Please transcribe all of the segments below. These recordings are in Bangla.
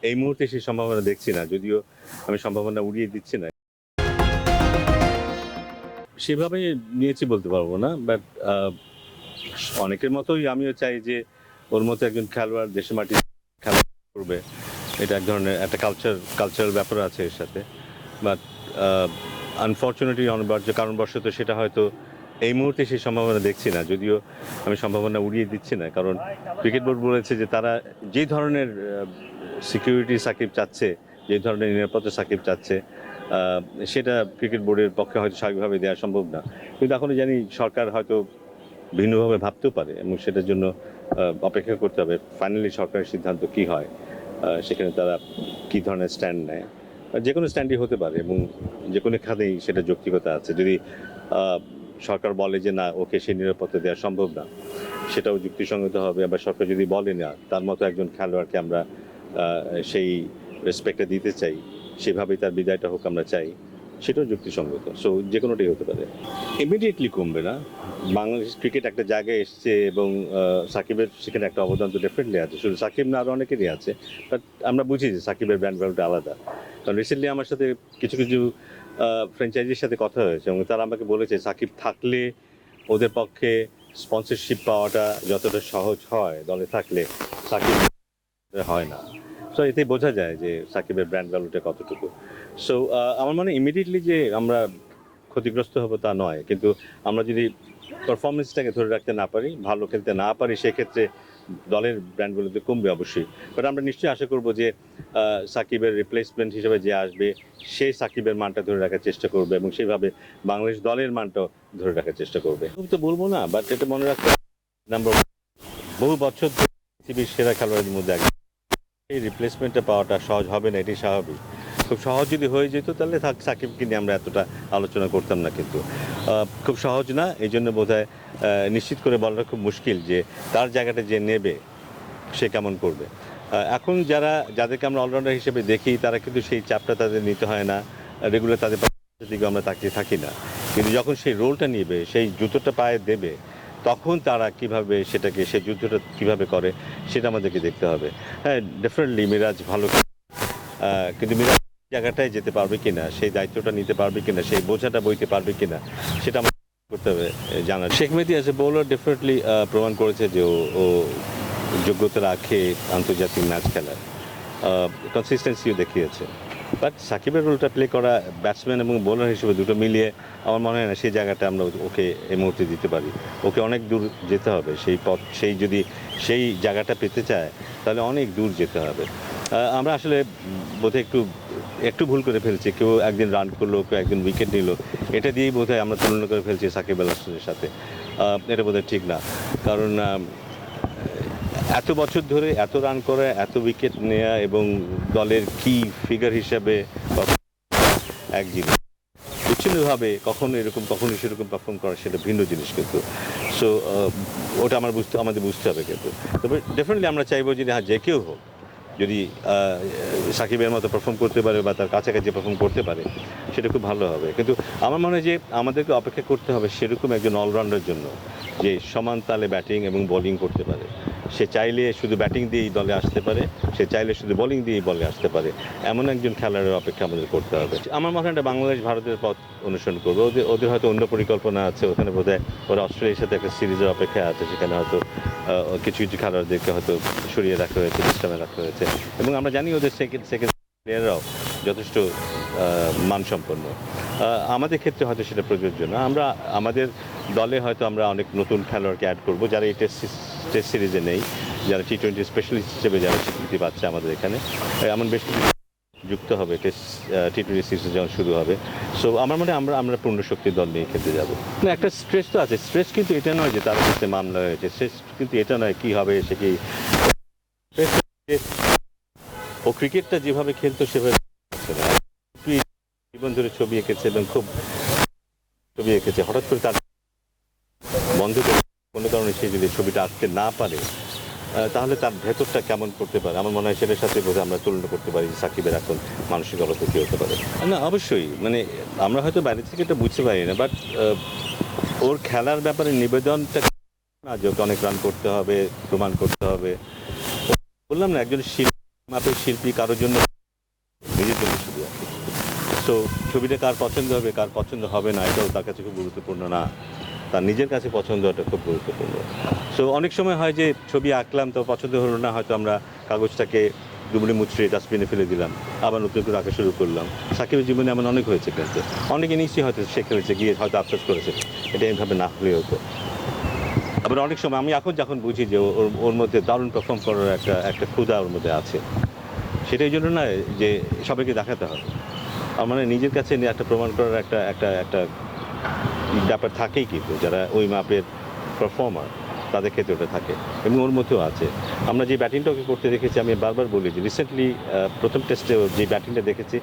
এই মুহূর্তে সেই সম্ভাবনা দেখছি না, যদিও আমি সম্ভাবনা উড়িয়ে দিচ্ছি না। সেভাবে নিয়েছি বলতে পারবো না। বাট অনেকের মতোই আমিও চাই যে ওর মতো একজন খেলোয়াড় দেশের মাটিতে খেলা করবে। এটা এক ধরনের একটা কালচারাল ব্যাপার আছে এর সাথে। বাট আনফরচুনেটলি অনিবার্য কারণবশত সেটা হয়তো এই মুহূর্তে সেই সম্ভাবনা দেখছি না, যদিও আমি সম্ভাবনা উড়িয়ে দিচ্ছি না। কারণ ক্রিকেট বোর্ড বলেছে যে তারা যে ধরনের সিকিউরিটি সাকিব চাচ্ছে, যে ধরনের নিরাপত্তা সাকিব চাচ্ছে, সেটা ক্রিকেট বোর্ডের পক্ষে হয়তো স্বাভাবিকভাবে দেওয়া সম্ভব না। কিন্তু এখনও জানি সরকার হয়তো ভিন্নভাবে ভাবতেও পারে এবং সেটার জন্য অপেক্ষা করতে হবে ফাইনালি সরকারের সিদ্ধান্ত কি হয়, সেখানে তারা কি ধরনের স্ট্যান্ড নেয়। যে কোনো স্ট্যান্ডই হতে পারে এবং যে কোনো খাতেই সেটা যৌক্তিকতা আছে। যদি সরকার বলে যে না, ওকে সেই নিরাপত্তা দেওয়া সম্ভব না, সেটাও যুক্তিসঙ্গত হবে। আবার সরকার যদি বলে না, তার মতো একজন খেলোয়াড়কে আমরা সেই রেসপেক্টটা দিতে চাই, সেভাবেই তার বিদায়টা হোক আমরা চাই, সেটাও যুক্তিসঙ্গত। সো যে কোনোটাই হতে পারে। ইমিডিয়েটলি কমবে না। বাংলাদেশ ক্রিকেট একটা জায়গায় এসছে এবং সাকিবের সেখানে একটা অবদান তো ডেফিনেটলি আছে। শুধু সাকিব না, আরও অনেকেরই আছে। বাট আমরা বুঝি যে সাকিবের ব্র্যান্ড ভ্যালুটা আলাদা। কারণ রিসেন্টলি আমার সাথে কিছু কিছু ফ্র্যাঞ্চাইজির সাথে কথা হয়েছে এবং তারা আমাকে বলেছে সাকিব থাকলে ওদের পক্ষে স্পন্সরশিপ পাওয়াটা যতটা সহজ হয় দলে থাকলে, সাকিব হয় না। সো এতে বোঝা যায় যে সাকিবের ব্র্যান্ড ভ্যালুটা কতটুকু। সো আমার মনে হয় ইমিডিয়েটলি যে আমরা ক্ষতিগ্রস্ত হবো তা নয়, কিন্তু আমরা যদি পারফরমেন্সটাকে ধরে রাখতে না পারি, ভালো খেলতে না পারি, সেক্ষেত্রে দলের ব্র্যান্ডগুলোতে কমবে অবশ্যই। বাট আমরা নিশ্চয়ই আশা করবো যে সাকিবের রিপ্লেসমেন্ট হিসেবে যে আসবে সে সাকিবের মানটা ধরে রাখার চেষ্টা করবে এবং সেইভাবে বাংলাদেশ দলের মানটাও ধরে রাখার চেষ্টা করবে। আমি তো বলবো না, বাট এটা মনে রাখতে নাম্বার বহু বছর ধরে পৃথিবীর সেরা খেলোয়াড়দের মধ্যে একজন। এই রিপ্লেসমেন্টটা পাওয়াটা সহজ হবে না, এটাই স্বাভাবিক। খুব সহজ যদি হয়ে যেত তাহলে সাকিবকে নিয়ে আমরা এতটা আলোচনা করতাম না, কিন্তু খুব সহজ না। এই জন্য বোধহয় নিশ্চিত করে বলাটা খুব মুশকিল যে তার জায়গাটা যে নেবে সে কেমন করবে। এখন যাদেরকে আমরা অলরাউন্ডার হিসেবে দেখি তারা কিন্তু সেই চাপটা তাদের নিতে হয় না, রেগুলার তাদের দিকে আমরা তাকিয়ে থাকি না। কিন্তু যখন সেই রোলটা নিবে, সেই জুতোটা পায়ে দেবে, তখন তারা কিভাবে সেটাকে, সেই যুদ্ধটা কিভাবে করে সেটা আমাদেরকে দেখতে হবে। হ্যাঁ, ডেফিনেটলি মিরাজ ভালো, কিন্তু মিরাজ জায়গাটায় যেতে পারবে কিনা, সেই দায়িত্বটা নিতে পারবে কিনা, সেই বোঝাটা বইতে পারবে কিনা, সেটা আমাদের করতে হবে জানা। শেখ মেহেদী অ্যাজ এ বোলার ডেফিনেটলি প্রমাণ করেছে যে ও যোগ্যতা রাখে আন্তর্জাতিক ম্যাচ খেলার, কনসিস্টেন্সিও দেখিয়েছে। বাট সাকিবের রোলটা প্লে করা ব্যাটসম্যান এবং বোলার হিসেবে দুটো মিলিয়ে আমার মনে হয় না সেই জায়গাটা আমরা ওকে এই মুহূর্তে দিতে পারি। ওকে অনেক দূর যেতে হবে, সেই পথ, যদি সেই জায়গাটা পেতে চায় তাহলে অনেক দূর যেতে হবে। আমরা আসলে বোধহয় একটু ভুল করে ফেলছি। কেউ একদিন রান করলো, কেউ একদিন উইকেট নিল, এটা দিয়েই বোধহয় আমরা তুলনা করে ফেলছি সাকিব আল হাসানের সাথে। এটা বোধহয় ঠিক না। কারণ এত বছর ধরে এত রান করা, এত উইকেট নেওয়া এবং দলের কি ফিগার হিসাবে এক জিনিস, বিচ্ছিন্নভাবে কখনো এরকম কখনো সেরকম পারফর্ম করা সেটা ভিন্ন জিনিস। কিন্তু সো ওটা আমাদের বুঝতে হবে। কিন্তু তবে ডেফিনেটলি আমরা চাইবো যে হ্যাঁ, যে কেউ হোক যদি সাকিবের মতো পারফর্ম করতে পারে বা তার কাছাকাছি পারফর্ম করতে পারে সেটা খুব ভালো হবে। কিন্তু আমার মনে হয় যে আমাদেরকে অপেক্ষা করতে হবে সেরকম একজন অলরাউন্ডারের জন্য যে সমান তালে ব্যাটিং এবং বোলিং করতে পারে। সে চাইলে শুধু ব্যাটিং দিয়েই দলে আসতে পারে, সে চাইলে শুধু বোলিং দিয়েই বলে আসতে পারে, এমন একজন খেলোয়াড়ের অপেক্ষা আমাদের করতে হবে। আমার মনে হয় বাংলাদেশ ভারতের পথ অনুসরণ করবে। ওদের হয়তো অন্য পরিকল্পনা আছে। ওখানে বোধহয় ওরা অস্ট্রেলিয়ার সাথে একটা সিরিজের অপেক্ষা আছে, সেখানে হয়তো কিছু কিছু খেলোয়াড়দেরকে হয়তো সরিয়ে রাখা হয়েছে, বিশ্রামে রাখা হয়েছে এবং আমরা জানি ওদের সেকেন্ড প্লেয়াররাও যথেষ্ট মানসম্পন্ন। আমাদের ক্ষেত্রে হয়তো সেটা প্রযোজ্য না। আমাদের দলে হয়তো আমরা অনেক নতুন খেলোয়াড়কে অ্যাড করব যারা এই টেস্ট সিরিজে নেই, যারা টি-20 স্পেশালিস্ট হিসেবে যারা স্বীকৃতি পাচ্ছে আমাদের এখানে, এমন বেশ কিছু যুক্ত হবে টেস্ট টি-20 সিরিজ যখন শুরু হবে। সো আমার মনে হয় আমরা পূর্ণ শক্তির দল নিয়ে খেলতে যাবো। না, একটা স্ট্রেস তো আছে। স্ট্রেস কিন্তু এটা নয় যে তার কাছে মামলা হয়েছে, স্ট্রেস কিন্তু এটা নয় কী হবে সে কি, ও ক্রিকেটটা যেভাবে খেলতো সেভাবে জীবন ধরে ছবি এঁকেছে এবং খুব ছবি এঁকেছে। হঠাৎ করে তার বন্ধ করে কোনো কারণে সে যদি ছবিটা আঁকতে না পারে তাহলে তার ভেতরটা কেমন করতে পারে। আমার মনে হয় সেটার সাথে বোধহয় আমরা তুলনা করতে পারি সাকিবের এখন মানসিক অবস্থা কী হতে পারে। না, অবশ্যই মানে আমরা হয়তো বাইরে থেকে এটা বুঝতে পারি না, বাট ওর খেলার ব্যাপারে নিবেদনটা না যে ওকে অনেক রান করতে হবে, প্রমাণ করতে হবে। বললাম না, একজন শিল্পী মাপের শিল্পী কারোর জন্য নিজের জন্য ছবি আঁকে। সো ছবিটা কার পছন্দ হবে কার পছন্দ হবে না এটাও তার কাছে খুব গুরুত্বপূর্ণ না, তার নিজের কাছে পছন্দ হওয়াটা খুব গুরুত্বপূর্ণ। সো অনেক সময় হয় যে ছবি আঁকলাম তো পছন্দ হলো না, হয়তো আমরা কাগজটাকে দুমড়ে মুচড়ে ডাস্টবিনে ফেলে দিলাম, আবার নতুন করে আঁকা শুরু করলাম। সাকিবের জীবনে এমন অনেক হয়েছে, কিন্তু অনেকে নিশ্চয়ই হয়তো সে খেলেছে গিয়ে হয়তো আফসোস করেছে এটা এইভাবে না হলে হতো। আবার অনেক সময় আমি এখন যখন বুঝি যে ওর মধ্যে দারুণ পারফর্ম করার একটা ক্ষুধা ওর মধ্যে আছে, সেটাই জন্য না যে সবাইকে দেখাতে হবে। আমার মানে নিজের কাছে একটা প্রমাণ করার একটা একটা একটা ব্যাপার থাকেই, কিন্তু যারা ওই মাপের পারফর্মার তাদের ক্ষেত্রে ওটা থাকে এবং ওর মধ্যেও আছে। আমরা যে ব্যাটিংটা ওকে করতে দেখেছি, আমি বারবার বলি যে রিসেন্টলি প্রথম টেস্টে যে ব্যাটিংটা দেখেছি,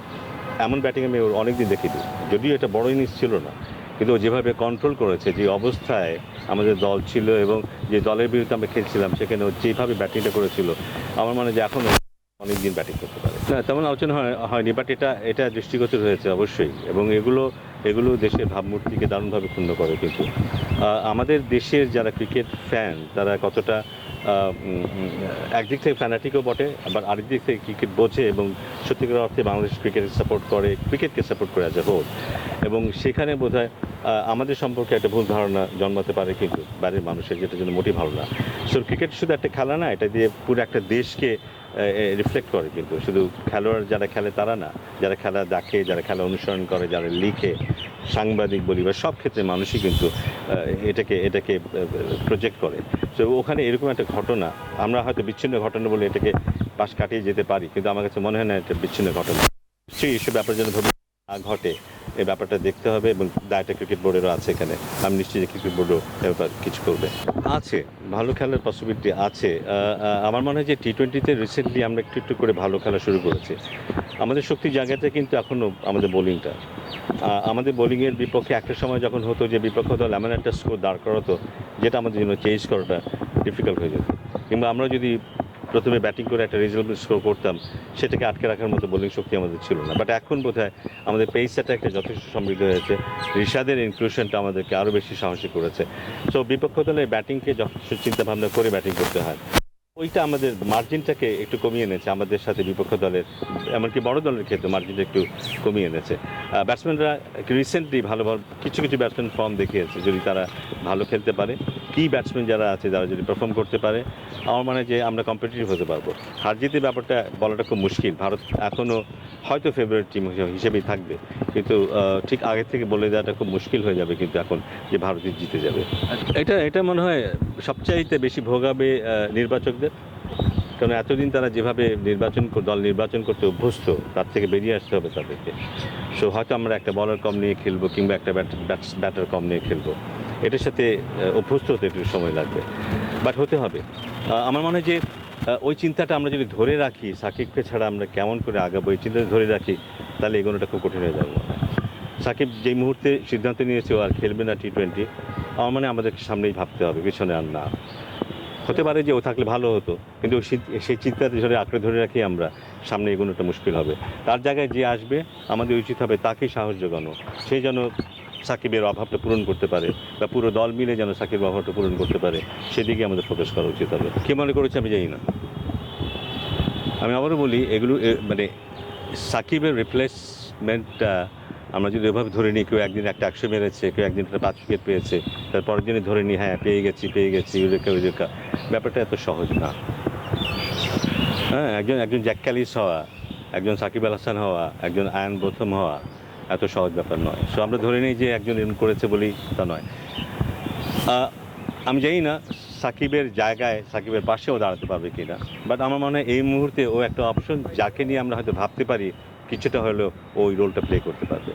এমন ব্যাটিং আমি ওর অনেকদিন দেখিনি। যদিও এটা বড় ইনিংস ছিল না, কিন্তু ও যেভাবে কন্ট্রোল করেছে, যে অবস্থায় আমাদের দল ছিল এবং যে দলের বিরুদ্ধে আমরা খেলছিলাম সেখানে ও যেভাবে ব্যাটিংটা করেছিল, আমার মনে হয় যে এখন অনেকদিন ব্যাটিং করতে পারে। না, তেমন আলোচনা হয়নি, বাট এটা দৃষ্টিগোচর হয়েছে অবশ্যই, এবং এগুলো দেশের ভাবমূর্তিকে দারুণভাবে ক্ষুণ্ণ করে। কিন্তু আমাদের দেশের যারা ক্রিকেট ফ্যান তারা কতটা একদিক থেকে ফ্যানাটিকও বটে, আবার আরেক দিক থেকে ক্রিকেট বোঝে এবং সত্যিকার অর্থে বাংলাদেশ ক্রিকেটকে সাপোর্ট করে, ক্রিকেটকে সাপোর্ট করে অ্যাজ এ হোল। এবং সেখানে বোধহয় আমাদের সম্পর্কে একটা ভুল ধারণা জন্মাতে পারে কিন্তু বাইরের মানুষের, যেটার জন্য মোটেই ভালো না। সো ক্রিকেট শুধু একটা খেলা না, এটা দিয়ে পুরো একটা দেশকে রিফ্লেক্ট করে। কিন্তু শুধু খেলোয়াড় যারা খেলে তারা না, যারা খেলা দেখে, যারা খেলা অনুসরণ করে, যারা লিখে, সাংবাদিক বলি বা সব ক্ষেত্রে মানুষই কিন্তু এটাকে প্রজেক্ট করে। তো ওখানে এরকম একটা ঘটনা, আমরা হয়তো বিচ্ছিন্ন ঘটনা বলে এটাকে পাশ কাটিয়ে যেতে পারি, কিন্তু আমার কাছে মনে হয় না এটা বিচ্ছিন্ন ঘটনা। সেই এসব ব্যাপার যেন ভবিষ্যতে না ঘটে, এই ব্যাপারটা দেখতে হবে, এবং দায়টা ক্রিকেট বোর্ডেরও আছে এখানে। আমি নিশ্চিত যে ক্রিকেট বোর্ডও ব্যাপার কিছু করবে। আছে, ভালো খেলার পসিবিলিটি আছে। আমার মনে হয় যে টি-20তে রিসেন্টলি আমরা একটু করে ভালো খেলা শুরু করেছি। আমাদের শক্তির জায়গাটা কিন্তু এখনও আমাদের বোলিংটা। আমাদের বোলিংয়ের বিপক্ষে একটা সময় যখন হতো যে বিপক্ষ দল এমন একটা স্কোর দাঁড় করাতো যেটা আমাদের জন্য চেঞ্জ করাটা ডিফিকাল্ট হয়ে যেত, কিংবা আমরা যদি প্রথমে ব্যাটিং করে একটা রিজনেবল স্কোর করতাম, সেটাকে আটকে রাখার মতো বোলিং শক্তি আমাদের ছিল না। বাট এখন বোধহয় আমাদের পেস অ্যাটাকটা যথেষ্ট সমৃদ্ধ হয়েছে, ঋষাদের ইনক্লুশনটা আমাদেরকে আরও বেশি সাহসী করেছে। সো বিপক্ষ দলের ব্যাটিংকে যথেষ্ট চিন্তাভাবনা করে ব্যাটিং করতে হয়, ওইটা আমাদের মার্জিনটাকে একটু কমিয়ে এনেছে আমাদের সাথে বিপক্ষ দলের, এমনকি বড় দলের ক্ষেত্রে মার্জিনটা একটু কমিয়ে এনেছে। ব্যাটসম্যানরা রিসেন্টলি ভালো কিছু ব্যাটসম্যান ফর্ম দেখিয়েছে, যদি তারা ভালো খেলতে পারে, কি ব্যাটসম্যান যারা আছে যারা যদি পারফর্ম করতে পারে, আমার মনে হয় যে আমরা কম্পিটিটিভ হতে পারবো। হার জিতের ব্যাপারটা বলাটা খুব মুশকিল। ভারত এখনও হয়তো ফেভারিট টিম হিসেবেই থাকবে, কিন্তু ঠিক আগে থেকে বলে দেওয়াটা খুব মুশকিল হয়ে যাবে কিন্তু এখন, যে ভারতই জিতে যাবে। এটা মনে হয় সবচাইতে বেশি ভোগাবে নির্বাচকদের, কারণ এতদিন তারা যেভাবে দল নির্বাচন করতে অভ্যস্ত, তার থেকে বেরিয়ে আসতে হবে তাদেরকে। সো হয়তো আমরা একটা বলার কম নিয়ে খেলবো, কিংবা একটা ব্যাটার কম নিয়ে খেলবো, এটার সাথে অভ্যস্ত হতে একটু সময় লাগবে, বাট হতে হবে। আমার মনে হয় যে ওই চিন্তাটা আমরা যদি ধরে রাখি, সাকিবকে ছাড়া আমরা কেমন করে আগাবো, এই চিন্তাটা ধরে রাখি, তাহলে এগোনোটা খুব কঠিন হয়ে যাবে মনে হয়। সাকিব যেই মুহূর্তে সিদ্ধান্ত নিয়েছে ও আর খেলবে না টি-20, আমার মনে হয় আমাদের সামনেই ভাবতে হবে, পিছনে আর না। হতে পারে যে ও থাকলে ভালো হতো, কিন্তু সেই চিন্তাতে আঁকড়ে ধরে রাখি আমরা, সামনে এগোনোটা মুশকিল হবে। তার জায়গায় যে আসবে আমাদের উচিত হবে তাকেই সাহস জোগানো, সেই যেন সাকিবের অভাবটা পূরণ করতে পারে, বা পুরো দল মিলে যেন সাকিবের অভাবটা পূরণ করতে পারে, সেদিকে আমাদের ফোকাস করা উচিত হবে। কে মনে করেছে আমি জানি না। আমি আবারও বলি, এগুলো মানে সাকিবের রিপ্লেসমেন্টটা আমরা যদি এভাবে ধরে নিই, কেউ একদিন একটা 100 মেরেছে, কেউ একদিন একটা 5 উইকেট পেয়েছে, তার পরের দিনে ধরে নিই হ্যাঁ পেয়ে গেছি ইউরেকা, ব্যাপারটা এত সহজ না। হ্যাঁ, একজন জ্যাক ক্যালিস হওয়া, একজন সাকিব আল হাসান হওয়া, একজন আয়ান বোথম হওয়া এত সহজ ব্যাপার নয়। সো আমরা ধরে নিই যে একজন এরকম করেছে বলেই তা নয়। আমি জানি না সাকিবের জায়গায়, সাকিবের পাশেও দাঁড়াতে পারবে কি না, বাট আমার মনে হয় এই মুহূর্তে ও একটা অপশন, যাকে নিয়ে আমরা হয়তো ভাবতে পারি কিছুটা হলেও ওই রোলটা প্লে করতে পারবে।